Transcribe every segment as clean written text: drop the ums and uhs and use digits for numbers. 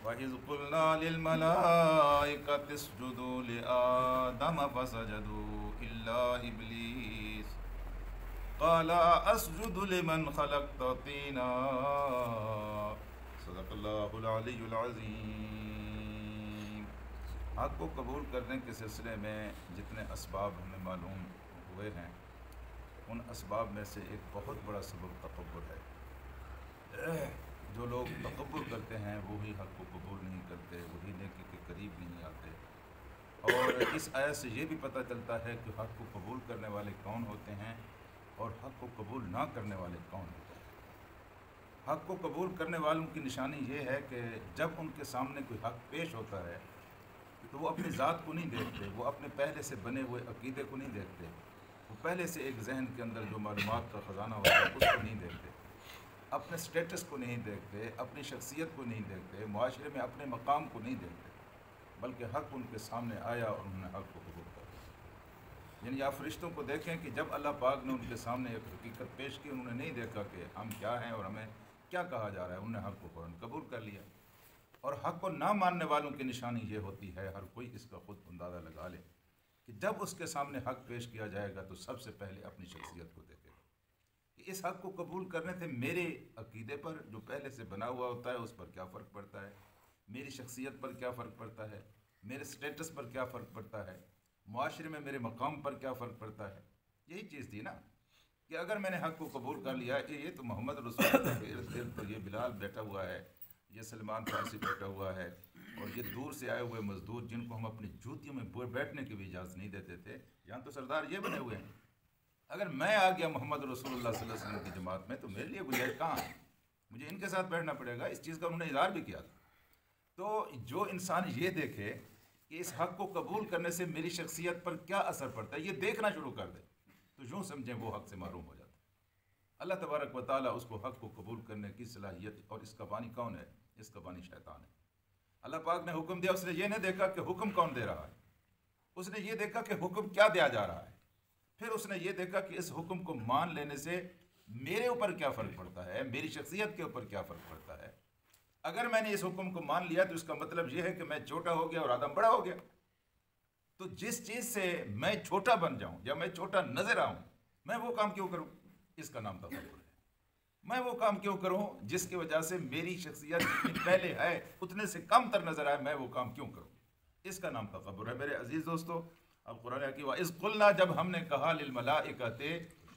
وَإِذْ قُلْنَا لِلْمَلَائِكَةِ اسْجُدُوا لِآدَمَ فَسَجَدُوا إِلَّا إِبْلِيسَ قَالَ أَسْجُدُ لِمَنْ خَلَقْتَ طِينًا صدق اللہ العلی العظیم۔ حق کو قبول کرنے کے سلسلے میں جتنے اسباب ہمیں معلوم ہوئے ہیں، ان اسباب میں سے ایک بہت بڑا سبب تکبر ہے۔ جو لوگ تکبر کرتے ہیں وہی حق کو قبول نہیں کرتے، وہی نیکی کے قریب نہیں آتے۔ اور اس آیت سے یہ بھی پتہ چلتا ہے کہ حق کو قبول کرنے والے کون ہوتے ہیں اور حق کو قبول نہ کرنے والے کون ہوتے ہیں۔ حق کو قبول کرنے والوں کی نشانی یہ ہے کہ جب ان کے سامنے کوئی حق پیش ہوتا ہے تو وہ اپنی ذات کو نہیں دیکھتے، وہ اپنے پہلے سے بنے ہوئے عقیدے کو نہیں دیکھتے، وہ پہلے سے ایک ذہن کے اندر جو معلومات کا خزانہ ہوتا ہے اس کو نہیں دیکھتے، اپنے سٹیٹس کو نہیں دیکھتے، اپنی شخصیت کو نہیں دیکھتے، معاشرے میں اپنے مقام کو نہیں دیکھتے، بلکہ حق ان کے سامنے آیا اور انہوں نے حق کو قبول کر لیا۔ یعنی آپ فرشتوں کو دیکھیں کہ جب اللہ پاک نے ان کے سامنے ایک حقیقت پیش کی، انہوں نے نہیں دیکھا کہ ہم کیا ہیں اور ہمیں کیا کہا جا رہا ہے، انہوں نے حق کو فوراً قبول کر لیا۔ اور حق کو نہ ماننے والوں کی نشانی یہ ہوتی ہے، ہر کوئی اس کا خود اندازہ لگا لے کہ جب اس کے سامنے حق پیش کیا جائے گا تو سب سے پہلے اپنی شخصیت کو دیکھے گا کہ اس حق کو قبول کرنے سے میرے عقیدے پر جو پہلے سے بنا ہوا ہوتا ہے اس پر کیا فرق پڑتا ہے، میری شخصیت پر کیا فرق پڑتا ہے، میرے سٹیٹس پر کیا فرق پڑتا ہے، معاشرے میں میرے مقام پر کیا فرق پڑتا ہے۔ یہی چیز تھی نا کہ اگر میں نے حق کو قبول کر لیا کہ یہ تو محمد رسول اللہ کے ارد گرد تو یہ بلال بیٹھا ہوا ہے، یہ سلمان فارسی بیٹھا ہوا ہے، اور یہ دور سے آئے ہوئے مزدور جن کو ہم اپنی جوتیوں میں بیٹھنے کی بھی اجازت نہیں دیتے تھے، یہاں تو سردار یہ بنے ہوئے ہیں۔ اگر میں آ گیا محمد رسول اللہ صلی اللہ علیہ وسلم کی جماعت میں تو میرے لیے گنجائش کہاں ہے، مجھے ان کے ساتھ بیٹھنا پڑے گا۔ اس چیز کا انہوں نے اظہار بھی کیا تھا۔ تو جو انسان یہ دیکھے کہ اس حق کو قبول کرنے سے میری شخصیت پر کیا اثر پڑتا ہے، یہ دیکھنا شروع کر دے تو یوں سمجھیں وہ حق سے محروم ہو جاتا ہے۔ اللہ تبارک و تعالیٰ اس کو حق کو قبول کرنے کی صلاحیت، اور اس کا بانی کون ہے؟ اس کا بانی شیطان ہے۔ اللہ پاک نے حکم دیا، اس نے یہ نہیں دیکھا کہ حکم کون دے رہا ہے، اس نے یہ دیکھا کہ حکم کیا دیا جا رہا ہے، پھر اس نے یہ دیکھا کہ اس حکم کو مان لینے سے میرے اوپر کیا فرق پڑتا ہے، میری شخصیت کے اوپر کیا فرق پڑتا ہے۔ اگر میں نے اس حکم کو مان لیا تو اس کا مطلب یہ ہے کہ میں چھوٹا ہو گیا اور آدم بڑا ہو گیا۔ تو جس چیز سے میں چھوٹا بن جاؤں یا میں چھوٹا نظر آؤں، میں وہ کام کیوں کروں؟ اس کا نام تکبر ہے۔ میں وہ کام کیوں کروں جس کی وجہ سے میری شخصیت جتنی پہلے ہے اتنے سے کم تر نظر آئے، میں وہ کام کیوں کروں؟ اس کا نام تکبر ہے۔ میرے عزیز دوستو، اب قرآن کی وَإِذْ قُلْنَا، جب ہم نے کہا لِلْمَلَائِكَةِ،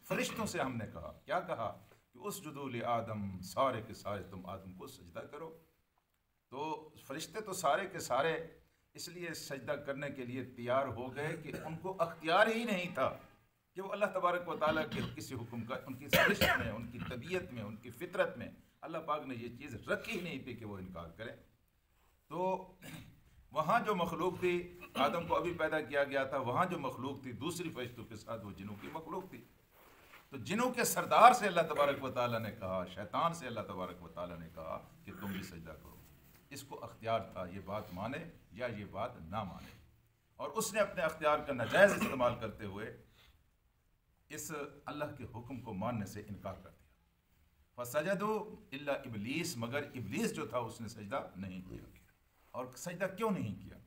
فرشتوں سے ہم نے کہا، کیا کہا کہ اسجدوا لآدم، سارے کے سارے تم آدم کو سجدہ کرو۔ تو فرشتے تو سارے کے سارے اس لیے سجدہ کرنے کے لیے تیار ہو گئے کہ ان کو اختیار ہی نہیں تھا کہ وہ اللہ تبارک و تعالیٰ کے کسی حکم کا، ان کی سرشت میں، ان کی طبیعت میں، ان کی فطرت میں اللہ پاک نے یہ چیز رکھی ہی نہیں تھی کہ وہ انکار کریں۔ تو وہاں جو مخلوق تھی، آدم کو ابھی پیدا کیا گیا تھا، وہاں جو مخلوق تھی دوسری فرشتوں کے ساتھ وہ جنوں کی مخلوق تھی۔ تو جنوں کے سردار سے اللہ تبارک و تعالیٰ نے کہا، شیطان سے اللہ تبارک و تعالیٰ نے کہا کہ تم بھی سجدہ کرو۔ اس کو اختیار تھا، یہ بات مانے یا یہ بات نہ مانے، اور اس نے اپنے اختیار کا ناجائز استعمال کرتے ہوئے اس اللہ کے حکم کو ماننے سے انکار کر دیا۔ فسجدوا الا ابلیس، مگر ابلیس جو تھا اس نے سجدہ نہیں کیا۔ اور سجدہ کیوں نہیں کیا؟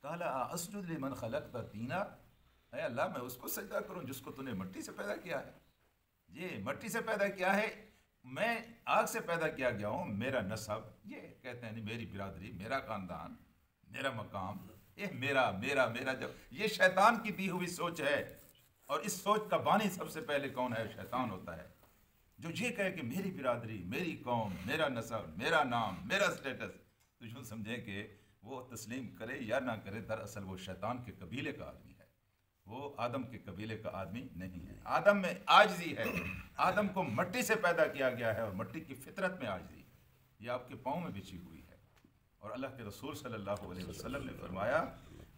قال اسجد لمن خلقت طینا، اے اللہ میں اس کو سجدہ کروں جس کو تو نے مٹی سے پیدا کیا ہے۔ یہ مٹی سے پیدا کیا ہے، میں آگ سے پیدا کیا گیا ہوں، میرا نسب، یہ کہتے ہیں میری برادری، میرا خاندان، میرا مقام، یہ میرا میرا میرا، جب یہ شیطان کی دی ہوئی سوچ ہے، اور اس سوچ کا بانی سب سے پہلے کون ہے؟ شیطان ہوتا ہے، جو یہ کہے کہ میری برادری، میری قوم، میرا نسب، میرا نام، میرا سٹیٹس، تو یوں سمجھیں کہ وہ تسلیم کرے یا نہ کرے، دراصل وہ شیطان کے قبیلے کا آدمی ہے، وہ آدم کے قبیلے کا آدمی نہیں ہے۔ آدم میں عاجزی ہے، آدم کو مٹی سے پیدا کیا گیا ہے اور مٹی کی فطرت میں عاجزی ہے، یہ آپ کے پاؤں میں بچھی ہوئی ہے۔ اور اللہ کے رسول صلی اللہ علیہ وسلم نے فرمایا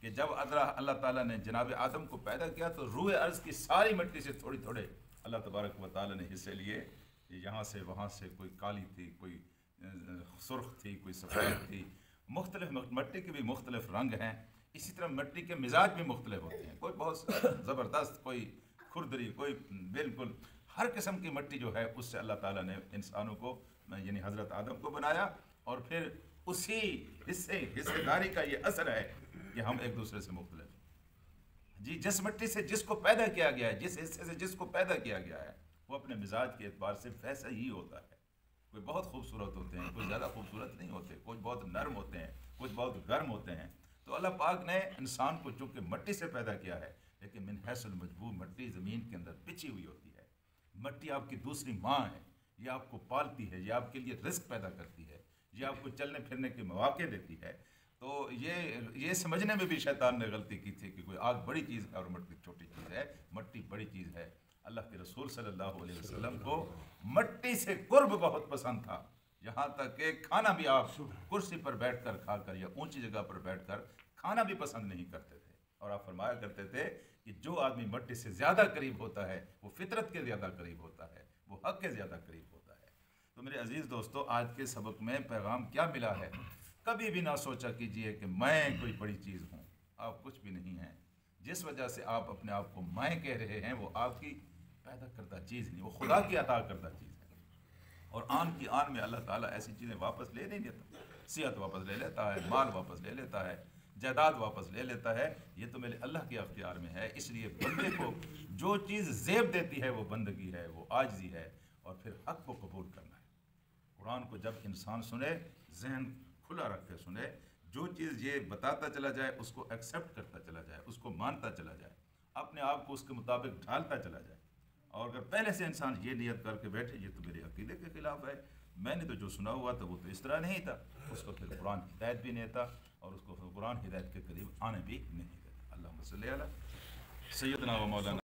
کہ جب اللہ تعالیٰ نے جناب آدم کو پیدا کیا تو روح ارض کی ساری مٹی سے تھوڑے تھوڑے اللہ تبارک و تعالیٰ نے حصے لیے، یہاں سے وہاں سے، کوئی کالی تھی، کوئی سرخ تھی، کوئی سفید تھی، مختلف مٹی کے بھی مختلف رنگ ہیں، اسی طرح مٹی کے مزاج بھی مختلف ہوتے ہیں، کوئی بہت زبردست، کوئی کھردری، کوئی بالکل، ہر قسم کی مٹی جو ہے اس سے اللہ تعالیٰ نے انسانوں کو، یعنی حضرت آدم کو بنایا، اور پھر اسی حصے داری کا یہ اثر ہے کہ ہم ایک دوسرے سے مختلف ہیں۔ جی جس مٹی سے جس کو پیدا کیا گیا ہے، جس حصے سے جس کو پیدا کیا گیا ہے، وہ اپنے مزاج کے اعتبار سے ویسا ہی ہوتا ہے۔ کوئی بہت خوبصورت ہوتے ہیں، کوئی زیادہ خوبصورت نہیں ہوتے، کچھ بہت نرم ہوتے ہیں، کچھ بہت گرم ہوتے ہیں۔ تو اللہ پاک نے انسان کو چونکہ مٹی سے پیدا کیا ہے، لیکن من حیث المجبور مٹی زمین کے اندر بچھی ہوئی ہوتی ہے۔ مٹی آپ کی دوسری ماں ہے، یہ آپ کو پالتی ہے، یہ آپ کے لیے رزق پیدا کرتی ہے، یہ آپ کو چلنے پھرنے کے مواقع دیتی ہے۔ تو یہ سمجھنے میں بھی شیطان نے غلطی کی تھی کہ کوئی آگ بڑی چیز ہے اور مٹی چھوٹی چیز ہے۔ مٹی بڑی چیز ہے۔ اللہ کے رسول صلی اللہ علیہ وسلم کو مٹی سے قرب بہت پسند تھا، یہاں تک کہ کھانا بھی آپ کرسی پر بیٹھ کر کھا کر یا اونچی جگہ پر بیٹھ کر کھانا بھی پسند نہیں کرتے تھے۔ اور آپ فرمایا کرتے تھے کہ جو آدمی مٹی سے زیادہ قریب ہوتا ہے وہ فطرت کے زیادہ قریب ہوتا ہے، وہ حق کے زیادہ قریب ہوتا ہے۔ تو میرے عزیز دوستو، آج کے سبق میں پیغام کیا ملا ہے؟ کبھی بھی نہ سوچا کیجئے کہ میں کوئی بڑی چیز ہوں۔ آپ کچھ بھی نہیں ہیں۔ جس وجہ سے آپ اپنے آپ کو میں کہہ رہے ہیں وہ آپ کی پیدا کردہ چیز نہیں، وہ خدا کی عطا کردہ چیز ہے۔ اور آن کی آن میں اللہ تعالیٰ ایسی چیزیں واپس لے نہیں لیتا۔ صحت واپس لے لیتا ہے، مال واپس لے لیتا ہے، جائیداد واپس لے لیتا ہے۔ یہ تو میرے اللہ کے اختیار میں ہے۔ اس لیے بندے کو جو چیز زیب دیتی ہے وہ بندگی ہے، وہ عاجزی ہے، اور پھر حق کو قبول کرنا ہے۔ قرآن کو جب انسان سنے، ذہن کھلا رکھ کے سنے، جو چیز یہ بتاتا چلا جائے اس کو ایکسیپٹ کرتا چلا جائے، اس کو مانتا چلا جائے، اپنے آپ کو اس کے مطابق ڈھالتا چلا جائے۔ اور اگر پہلے سے انسان یہ نیت کر کے بیٹھے یہ تو میرے عقیدے کے خلاف ہے، میں نے تو جو سنا ہوا تھا وہ تو اس طرح نہیں تھا، اس کو پھر قرآن ہدایت بھی نہیں تھا، اور اس کو قرآن ہدایت کے قریب آنے بھی نہیں دیتا۔ اللہم صلی علی سیدنا و مولانا